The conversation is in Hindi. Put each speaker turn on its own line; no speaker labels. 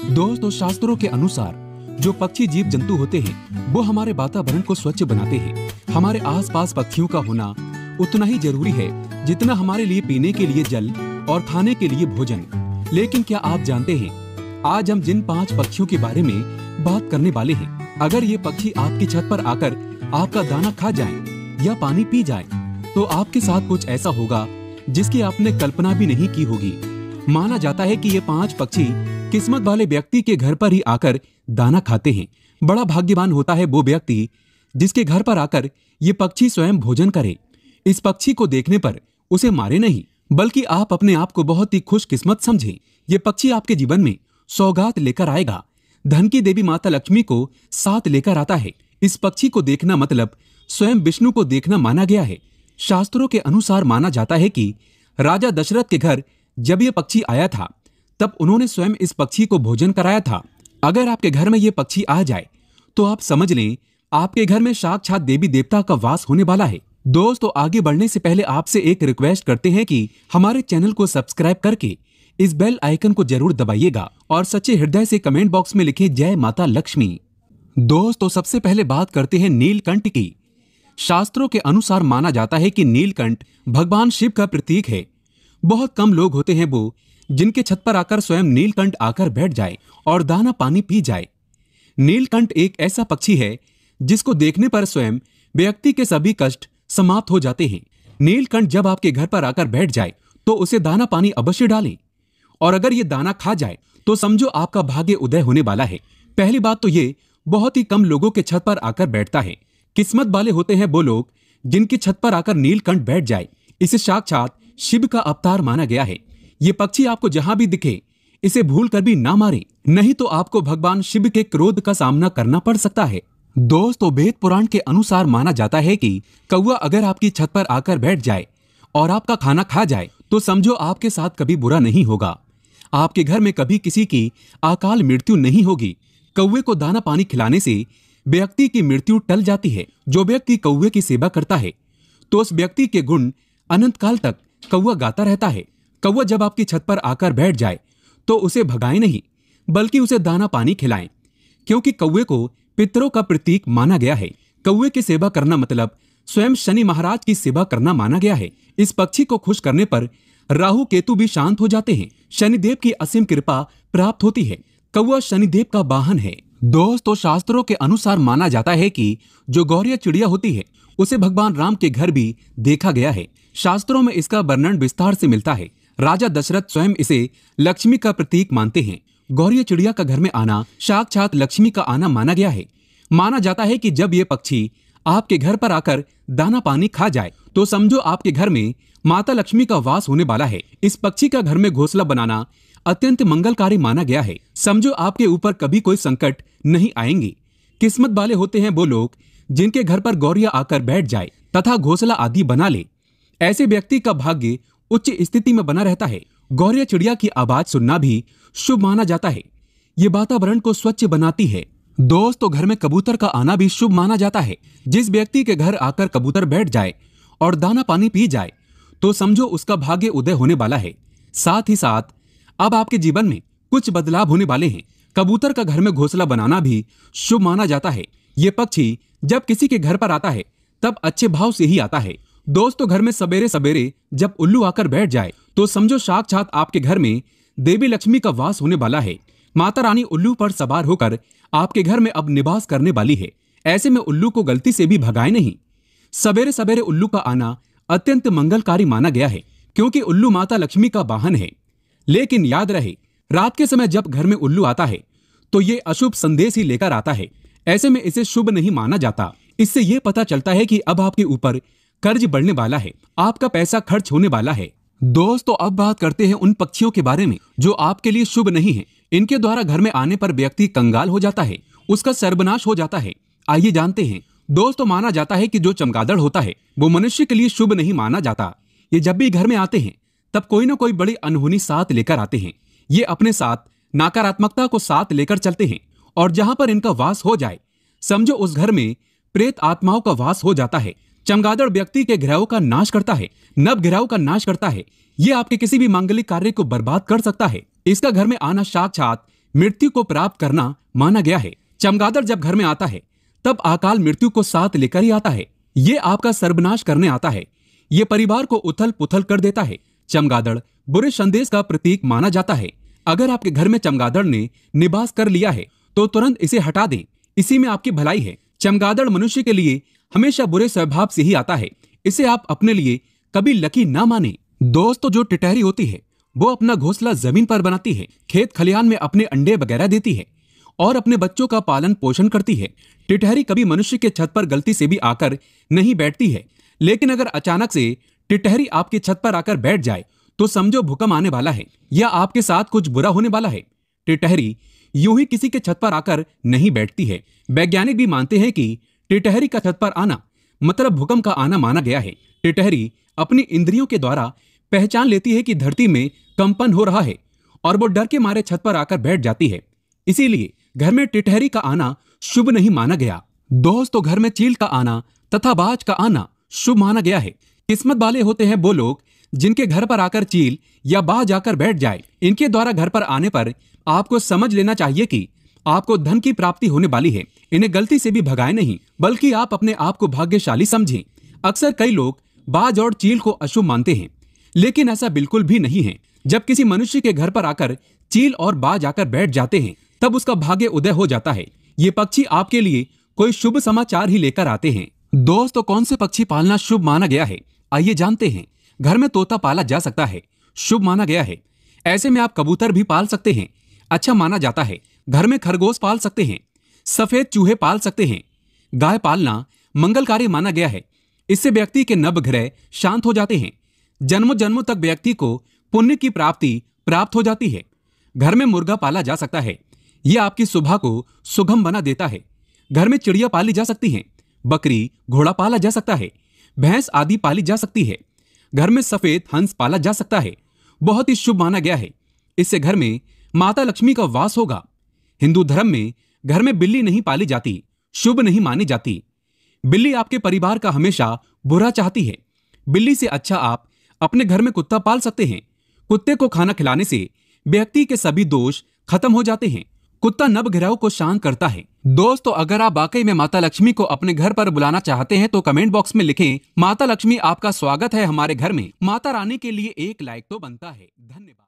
दोस्तों, शास्त्रों के अनुसार जो पक्षी जीव जंतु होते हैं वो हमारे वातावरण को स्वच्छ बनाते हैं। हमारे आसपास पक्षियों का होना उतना ही जरूरी है जितना हमारे लिए पीने के लिए जल और खाने के लिए भोजन। लेकिन क्या आप जानते हैं, आज हम जिन 5 पक्षियों के बारे में बात करने वाले हैं, अगर ये पक्षी आपकी छत पर आकर आपका दाना खा जाएं या पानी पी जाएं, तो आपके साथ कुछ ऐसा होगा जिसकी आपने कल्पना भी नहीं की होगी। माना जाता है कि ये 5 पक्षी किस्मत वाले व्यक्ति के घर पर ही आकर दाना खाते हैं। बड़ा भाग्यवान होता है वो व्यक्ति जिसके घर पर आकर ये पक्षी स्वयं भोजन करे। इस पक्षी को देखने पर उसे मारे नहीं, बल्कि आप अपने आप को बहुत ही खुशकिस्मत समझें। ये पक्षी आपके जीवन में सौगात लेकर आएगा। धन की देवी माता लक्ष्मी को साथ लेकर आता है। इस पक्षी को देखना मतलब स्वयं विष्णु को देखना माना गया है। शास्त्रों के अनुसार माना जाता है कि राजा दशरथ के घर जब ये पक्षी आया था तब उन्होंने स्वयं इस पक्षी को भोजन कराया था। अगर आपके घर में ये पक्षी आ जाए तो आप समझ लें आपके घर में साक्षात देवी देवता का वास होने वाला है। दोस्तों, आगे बढ़ने से पहले आपसे एक रिक्वेस्ट करते हैं कि हमारे चैनल को सब्सक्राइब करके इस बेल आइकन को जरूर दबाइएगा और सच्चे हृदय से कमेंट बॉक्स में लिखें जय माता लक्ष्मी। दोस्तों, सबसे पहले बात करते हैं नीलकंठ की। शास्त्रों के अनुसार माना जाता है कि नीलकंठ भगवान शिव का प्रतीक है। बहुत कम लोग होते हैं वो जिनके छत पर आकर स्वयं नीलकंठ आकर बैठ जाए और दाना पानी पी जाए। नीलकंठ एक ऐसा पक्षी है जिसको देखने पर स्वयं व्यक्ति के सभी कष्ट समाप्त हो जाते हैं। नीलकंठ जब आपके घर पर आकर बैठ जाए तो उसे दाना पानी अवश्य डालें, और अगर ये दाना खा जाए तो समझो आपका भाग्य उदय होने वाला है। पहली बात तो ये बहुत ही कम लोगों के छत पर आकर बैठता है। किस्मत वाले होते हैं वो लोग जिनकी छत पर आकर नीलकंठ बैठ जाए। इसे साक्षात शिव का अवतार माना गया है। ये पक्षी आपको जहां भी दिखे इसे भूल कर भी ना मारे, नहीं तो आपको भगवान शिव के क्रोध का सामना करना पड़ सकता है। दोस्तों, वेद पुराण के अनुसार माना जाता है कि कौवा अगर आपकी छत पर आकर बैठ जाए और आपका खाना खा जाए तो समझो आपके साथ कभी बुरा नहीं होगा। आपके घर में कभी किसी की अकाल मृत्यु नहीं होगी। कौवे को दाना पानी खिलाने से व्यक्ति की मृत्यु टल जाती है। जो व्यक्ति कौवे की सेवा करता है तो उस व्यक्ति के गुण अनंत काल तक कौवा गाता रहता है। कौवा जब आपकी छत पर आकर बैठ जाए तो उसे भगाएं नहीं, बल्कि उसे दाना पानी खिलाएं, क्योंकि कौवे को पितरों का प्रतीक माना गया है। कौवे की सेवा करना मतलब स्वयं शनि महाराज की सेवा करना माना गया है। इस पक्षी को खुश करने पर राहु केतु भी शांत हो जाते हैं। शनिदेव की असीम कृपा प्राप्त होती है। कौवा शनिदेव का वाहन है। दोस्तों, शास्त्रों के अनुसार माना जाता है कि जो गौरिया चिड़िया होती है उसे भगवान राम के घर भी देखा गया है। शास्त्रों में इसका वर्णन विस्तार से मिलता है। राजा दशरथ स्वयं इसे लक्ष्मी का प्रतीक मानते हैं। गौरिया चिड़िया का घर में आना साक्षात लक्ष्मी का आना माना गया है। माना जाता है कि जब ये पक्षी आपके घर पर आकर दाना पानी खा जाए तो समझो आपके घर में माता लक्ष्मी का वास होने वाला है। इस पक्षी का घर में घोंसला बनाना अत्यंत मंगलकारी माना गया है। समझो आपके ऊपर कभी कोई संकट नहीं आएंगे। किस्मत वाले होते हैं वो लोग जिनके घर पर गौरिया आकर बैठ जाए तथा घोंसला आदि बना ले। ऐसे व्यक्ति का भाग्य उच्च स्थिति में बना रहता है। गौरिया चिड़िया की आवाज सुनना भी शुभ माना जाता है। ये वातावरण को स्वच्छ बनाती है। दोस्तों, घर में कबूतर का आना भी शुभ माना जाता है। जिस व्यक्ति के घर आकर कबूतर बैठ जाए और दाना पानी पी जाए तो समझो उसका भाग्य उदय होने वाला है। साथ ही साथ अब आपके जीवन में कुछ बदलाव होने वाले हैं। कबूतर का घर में घोंसला बनाना भी शुभ माना जाता है। ये पक्षी जब किसी के घर पर आता है तब अच्छे भाव से ही आता है। दोस्तों, घर में सवेरे सवेरे जब उल्लू आकर बैठ जाए तो समझो साक्षात आपके घर में देवी लक्ष्मी का वास होने वाला है। माता रानी उल्लू पर सवार होकर आपके घर में अब निवास करने वाली है। ऐसे में उल्लू को गलती से भी भगाए नहीं। सवेरे सवेरे उल्लू का आना अत्यंत मंगलकारी माना गया है, क्योंकि उल्लू माता लक्ष्मी का वाहन है। लेकिन याद रहे, रात के समय जब घर में उल्लू आता है तो ये अशुभ संदेश ही लेकर आता है। ऐसे में इसे शुभ नहीं माना जाता। इससे ये पता चलता है कि अब आपके ऊपर कर्ज बढ़ने वाला है, आपका पैसा खर्च होने वाला है। दोस्तों, अब बात करते हैं उन पक्षियों के बारे में जो आपके लिए शुभ नहीं है। इनके द्वारा घर में आने पर व्यक्ति कंगाल हो जाता है, उसका सर्वनाश हो जाता है। आइए जानते हैं। दोस्तों, माना जाता है कि जो चमगादड़ होता है वो मनुष्य के लिए शुभ नहीं माना जाता। ये जब भी घर में आते हैं तब कोई न कोई बड़ी अनहोनी साथ लेकर आते हैं। ये अपने साथ नकारात्मकता को साथ लेकर चलते हैं, और जहां पर इनका वास हो जाए समझो उस घर में प्रेत आत्माओं का वास हो जाता है। चमगादड़ व्यक्ति के ग्रहों का नाश करता है, नव ग्रहों का नाश करता है। ये आपके किसी भी मांगलिक कार्य को बर्बाद कर सकता है। इसका घर में आना साक्षात मृत्यु को प्राप्त करना माना गया है। चमगादड़ जब घर में आता है तब अकाल मृत्यु को साथ लेकर ही आता है। ये आपका सर्वनाश करने आता है। ये परिवार को उथल पुथल कर देता है। चमगादड़ बुरे संदेश का प्रतीक माना जाता है। अगर आपके घर में चमगादड़ ने निवास कर लिया है तो तुरंत इसे हटा दें, इसी में आपकी भलाई है। चमगादड़ मनुष्य के लिए हमेशा बुरे स्वभाव से ही आता है। इसे आप अपने लिए कभी लकी ना माने। दोस्तों, जो टिटहरी होती है वो अपना घोंसला जमीन पर बनाती है, खेत खलिहान में अपने अंडे वगैरह देती है और अपने बच्चों का पालन पोषण करती है। टिटहरी कभी मनुष्य के छत पर गलती से भी आकर नहीं बैठती है, लेकिन अगर अचानक से टिटहरी आपकी छत पर आकर बैठ जाए तो समझो भूकंप आने वाला है या आपके साथ कुछ बुरा होने वाला है। टिटहरी यूं ही किसी के छत पर आकर नहीं बैठती है। वैज्ञानिक भी मानते हैं कि टिटहरी का छत पर आना मतलब भूकंप का आना माना गया है। टिटहरी अपनी इंद्रियों के द्वारा पहचान लेती है कि धरती में कंपन हो रहा है और वो डर के मारे छत पर आकर बैठ जाती है। इसीलिए घर में टिटहरी का आना शुभ नहीं माना गया। दोस्तों, घर में चील का आना तथा बाज का आना शुभ माना गया है। किस्मत वाले होते हैं वो लोग जिनके घर पर आकर चील या बाज आकर बैठ जाए। इनके द्वारा घर पर आने पर आपको समझ लेना चाहिए कि आपको धन की प्राप्ति होने वाली है। इन्हें गलती से भी भगाए नहीं, बल्कि आप अपने आप को भाग्यशाली समझें। अक्सर कई लोग बाज और चील को अशुभ मानते हैं, लेकिन ऐसा बिल्कुल भी नहीं है। जब किसी मनुष्य के घर पर आकर चील और बाज आकर बैठ जाते हैं तब उसका भाग्य उदय हो जाता है। ये पक्षी आपके लिए कोई शुभ समाचार ही लेकर आते हैं। दोस्तों, कौन से पक्षी पालना शुभ माना गया है, आइए जानते हैं। घर में तोता पाला जा सकता है, शुभ माना गया है। ऐसे में आप कबूतर भी पाल सकते हैं, अच्छा माना जाता है। घर में खरगोश पाल सकते हैं, सफेद चूहे पाल सकते हैं। गाय पालना मंगलकारी माना गया है। इससे व्यक्ति के नवग्रह शांत हो जाते हैं। जन्मों जन्मों तक व्यक्ति को पुण्य की प्राप्ति प्राप्त हो जाती है। घर में मुर्गा पाला जा सकता है, यह आपकी सुबह को सुगम बना देता है। घर में चिड़िया पाली जा सकती हैं, बकरी घोड़ा पाला जा सकता है, भैंस आदि पाली जा सकती है। घर में सफेद हंस पाला जा सकता है, बहुत ही शुभ माना गया है। इससे घर में माता लक्ष्मी का वास होगा। हिंदू धर्म में घर में बिल्ली नहीं पाली जाती, शुभ नहीं मानी जाती। बिल्ली आपके परिवार का हमेशा बुरा चाहती है। बिल्ली से अच्छा आप अपने घर में कुत्ता पाल सकते हैं। कुत्ते को खाना खिलाने से व्यक्ति के सभी दोष खत्म हो जाते हैं। कुत्ता नवग्रहों को शांत करता है। दोस्तों, अगर आप वाकई में माता लक्ष्मी को अपने घर पर बुलाना चाहते हैं तो कमेंट बॉक्स में लिखें, माता लक्ष्मी आपका स्वागत है हमारे घर में। माता रानी के लिए एक लाइक तो बनता है। धन्यवाद।